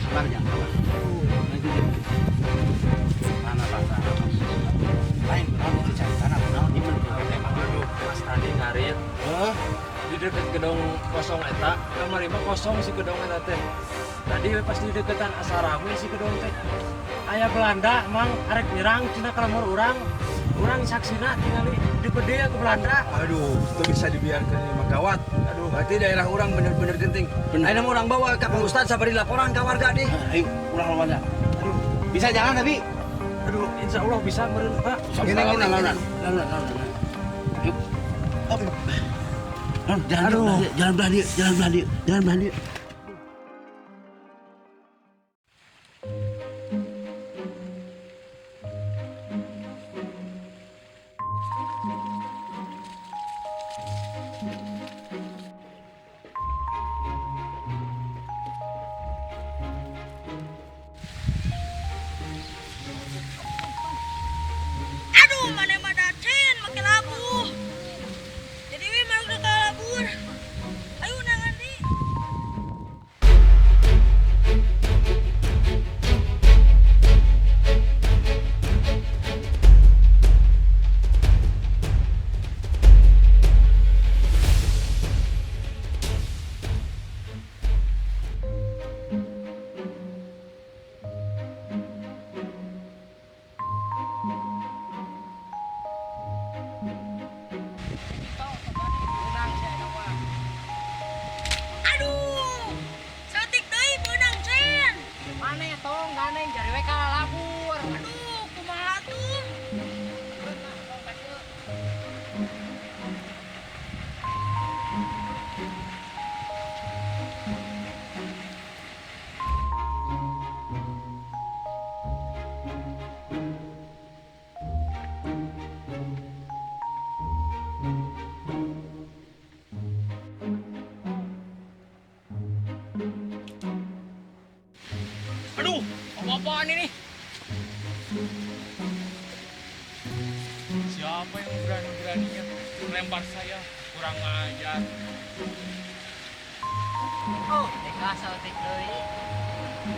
sabar jangan sabar. Nanti mana bahasa lain benar itu cari tanah benar ini menurut tema. Aduh, Mas tadi ngarit di deket gedung kosong eta, kamari mah kosong si gedung eta teh. Tadi pas di deketan asarame si gedung teh. Aya Belanda mang arek nyerang cina kalamur urang saksina tingali dipede ke Belanda. Aduh, itu bisa dibiarkan ini mah gawat. Aduh, berarti daerah orang bener-bener genting. Ayo orang bawa ke Pak Ustadz sabari laporan ke warga nih. Ayo ulah lawan. Aduh, bisa jalan tapi. Aduh, insya Allah bisa meren Pak. Gini lawan. Yuk. Jalan belah dia. Aduh, mana madacen make labuh. Jadi we mau udah kalabur. Ayo nangan di. Aduh, setik deui beunang cen. Mana tong ganeng jari we kalabur. Aduh, kumaha tuh? Aduh, apa-apaan ini? Siapa yang berani-beraninya melempar saya? Kurang ajar. Oh, teka saltik deui.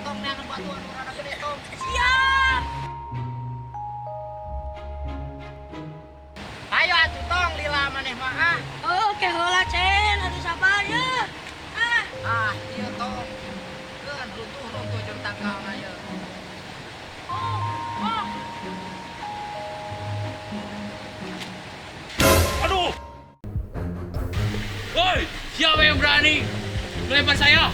Tong neangan batuan urang gede tong. Siap. Ayo atuh tong lila maneh mah ah. Oke heula cen, atuh sabar ya. Ah, ieu tong. Keun runtuh-runtuh jeung tangkalna ieu. Aduh! Woi, siapa yang berani melempar saya?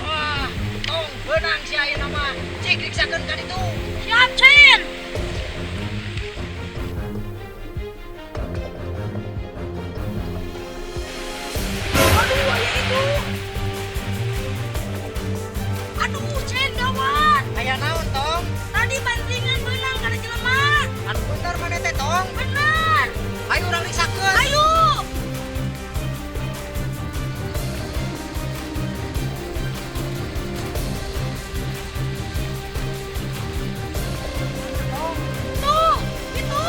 Wah, tong benang si ayeuna mah. Cik riksakeun ka ditu. Siap cen. Aduh, aya itu. Aduh, cen gawat. Aya naon tong? Tadi bandingan benang kana jelema. Anu bener maneh teh tong. Benar. Ayo urang riksakeun. Ayo. Tuh, itu.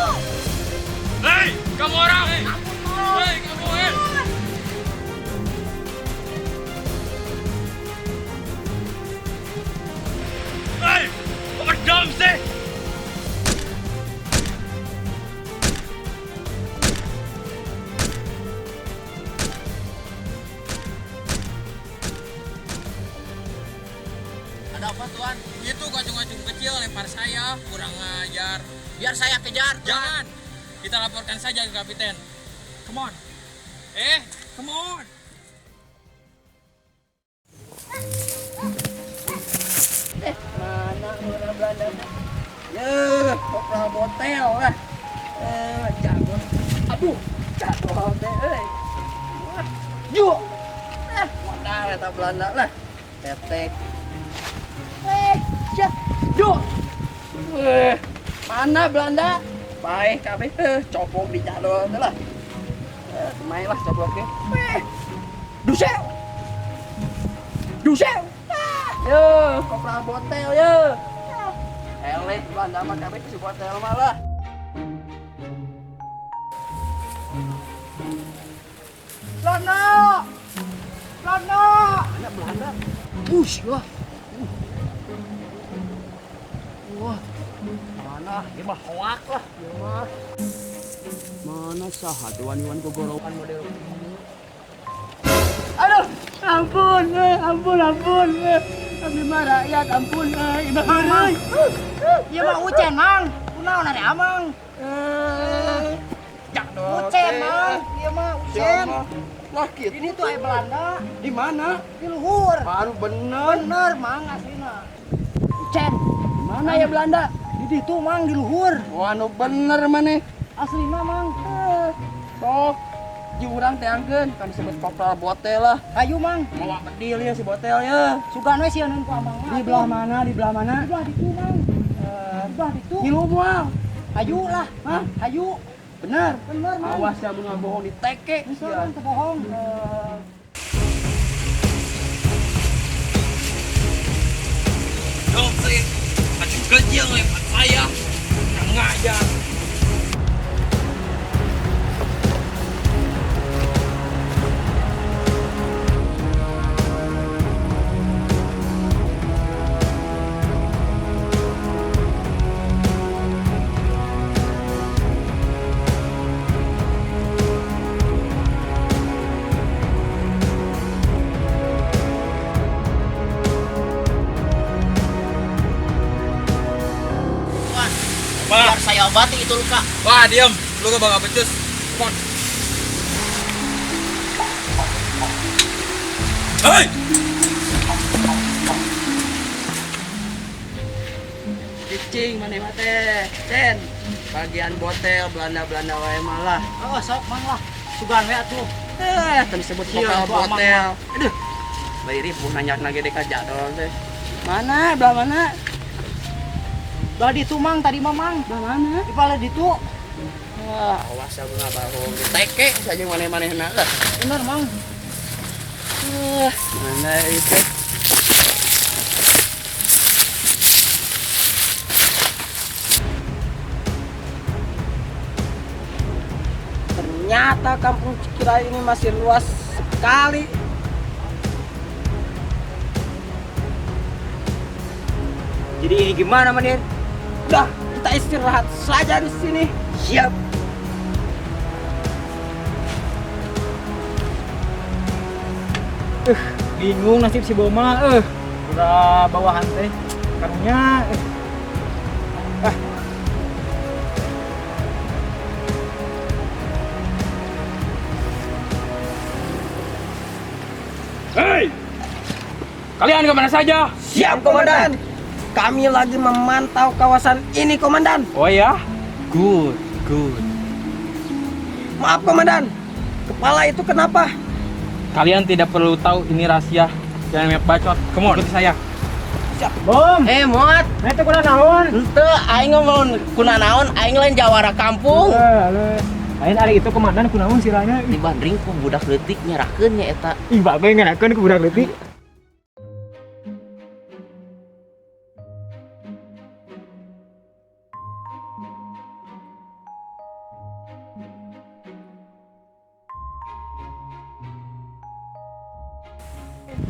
Hei, kamu orang. Ampun, Tong. Hei, kamu hei. Hei, apa dong sih? Ada apa tuan? Itu kacung-kacung kecil lempar saya, kurang ngajar. Biar saya kejar. Jangan. Kita laporkan saja ke kapiten. Come on. Come on. Mana orang Belanda? Ya, kopra botel lah. Jatuh. Aduh, jatuh hotel. Yuk. Modal eta Belanda lah. Tetek. Yuk. Mana Belanda? Baik kabeh copok di jadol teh lah. Main lah coploknya. Dusel. Yo, kopra botel yo. Elit Belanda mah kabeh si botel malah. Lono. anak Belanda. Bush wah. Wah. Mana ieu mah hoak lah, ieu mah. Mana saha teh wani-wani gogorokan model kieu. Aduh, ampun. Abdi mah rakyat, ampun Imah. Ieu mah ucen, Mang. Kunaon ari Amang? Jak dong. Ucen, Mang. Ieu mah ucen. Lah kitu. Ini tuh aya Belanda Di mana? di luhur. Baru bener. Bener, Mang, aslina. Ucen. Mana ya Belanda? Di ditu, Mang, di luhur. Wah, anu bener maneh. Aslina, Mang. Sok ji urang teh angkeun kan disebut kopral botel lah. Hayu, Mang. Mawa bedil ya si botel ya. Sugan we sieun ku Amang. Di belah mana? Di belah mana? Di belah ditu, Mang. Di belah ditu. Ngilu moal. Hayu lah. Hah? Hayu. Bener. Bener, Mang. Awas ya mun bohong di teke. Bisa, Mang, teu bohong. Dong sih, maju kecil lempar saya. Kurang ngajar. Biar saya obati itu luka. Wah, diam. Lu gak bakal becus. Come on. Hei! Cicing maneh mah teh. Den. Bagian botel Belanda-Belanda wae malah. Oh, sok, Mang lah. Sugan we atuh. Tadi disebut Sial, kopral tu Amang botel. Aduh. Bayi ribu nanya nage dek aja dong teh. Mana? Belah mana? Belah ditu, Mang, tadi mah, Mang. Belah mana? Di bala ditu. Wah, awas ya bunga bohong di teke saja maneh-manehna lah. Bener, Mang. Mana itu? Ternyata kampung Cikira ini masih luas sekali. Jadi ini gimana, Manir? Udah, kita istirahat saja di sini. Siap. Bingung nasib si Boma, udah bawahan teh karunya. Hei! Kalian kemana saja? Siap, Komandan. Kami lagi memantau kawasan ini, Komandan. Oh ya? Good. Maaf, Komandan. Kepala itu kenapa? Kalian tidak perlu tahu ini rahasia. Jangan banyak bacot. Come on, ikuti saya. Bom, Mot. nanti kuna naon? Henteu aing ngomong kunanaon, aing lain jawara kampung. Lain hari itu komandan kunaon siranya? Dibanding ku budak leutik nyerahkeun nya eta. Ih, bae nganakeun ku budak leutik.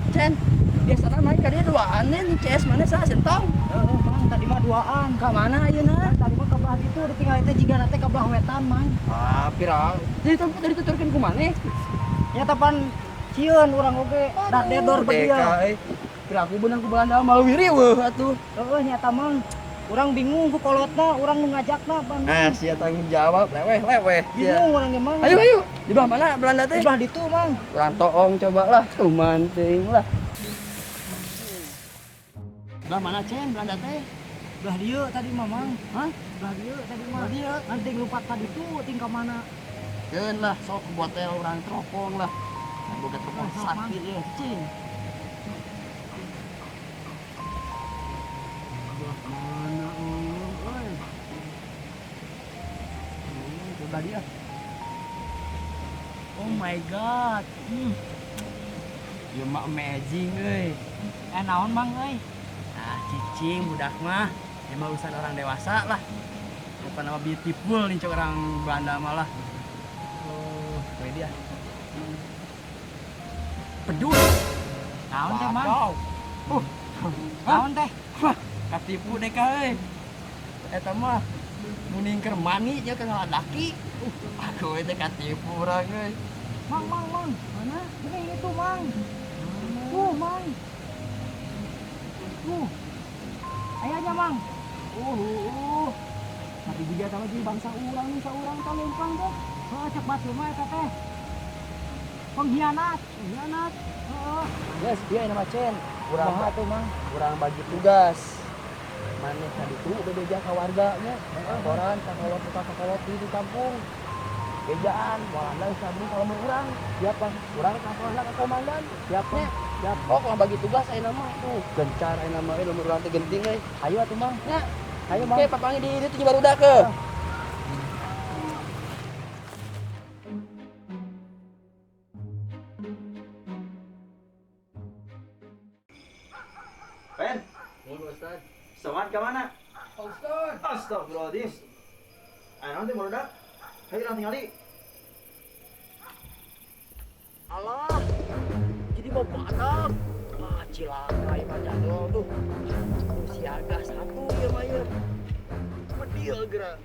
Cen, biasana naik ka dieu duaan nih CS mana sah sentong. Mang, tadi mah duaan. Ka mana ayeuna? Tadi mah ke belah ditu ditinggal teh jiga teh ke belah wetan, Mang. Ah, pirang. Jadi tadi tuturkeun ku maneh. Nya tapan cieun urang oge dak dedor bedia. Pirang ku beunang ku Belanda malu riweuh atuh. Heeh, nya ta, Mang. Urang bingung ku kolotna, urang nu ngajakna, Bang. Nah, sia tanggung jawab leweh. Bingung urang ge, Mang. Ayo. Di belah mana Belanda Di teh? belah ditu, Mang. Kurang toong cobalah, manting lah. Belah mana Cen Belanda teh? Belah dieu tadi mah, Mang. Hah? Belah dieu tadi mah. Belah dieu? Nanti lupa tadi tu ting ka mana? Keun lah, sok botel orang teropong lah. Boga teropong Sok, Mang. sakit ya, cing. Belah mana euy? Coba dia. Oh my god. Ieu mah amazing euy. Naon, Mang euy? Ah, cicing budak mah. Emang urusan orang dewasa lah. Bukan nama beautiful nih cok orang Belanda malah. Oh, ini dia. Pedus. Naon teh, Mang? Naon teh? Katipu deh euy. Eta mah muningker mani nya ka ngaladaki. Aku teh katipu urang euy. Mang. Mana? Ini itu, Mang. Mang. Ayahnya, Mang. Tapi juga sama di bangsa urang kalempang teh. Cek batu mah eta teh. Pengkhianat. Yes, dia nama Cen. Urang tuh, Mang. Urang bagi tugas. Maneh tadi tuh udah beja ke warganya. Koran kakolot di kampung. Bejaan, walanda sabun kalau mau urang. Siapa? Urang kakolot ke komandan. Siapa? Siap. Oh, kalau bagi tugas aya nama tuh. Gencar aya nama nomor urang teh genting euy. Ayo atuh, Mang. Nya. Ayo, Mang. Oke, papangi di ditu baru udah ke. Ben, Ustaz. sawan ke mana? Ustaz. Astagfirullahaladzim. Ayo nanti mau udah. Ayo orang tinggali. Alah, jadi mau panas. Cilaka ya Pak Jadol tuh. Siaga satu ya Maya. Cuma dia gerak.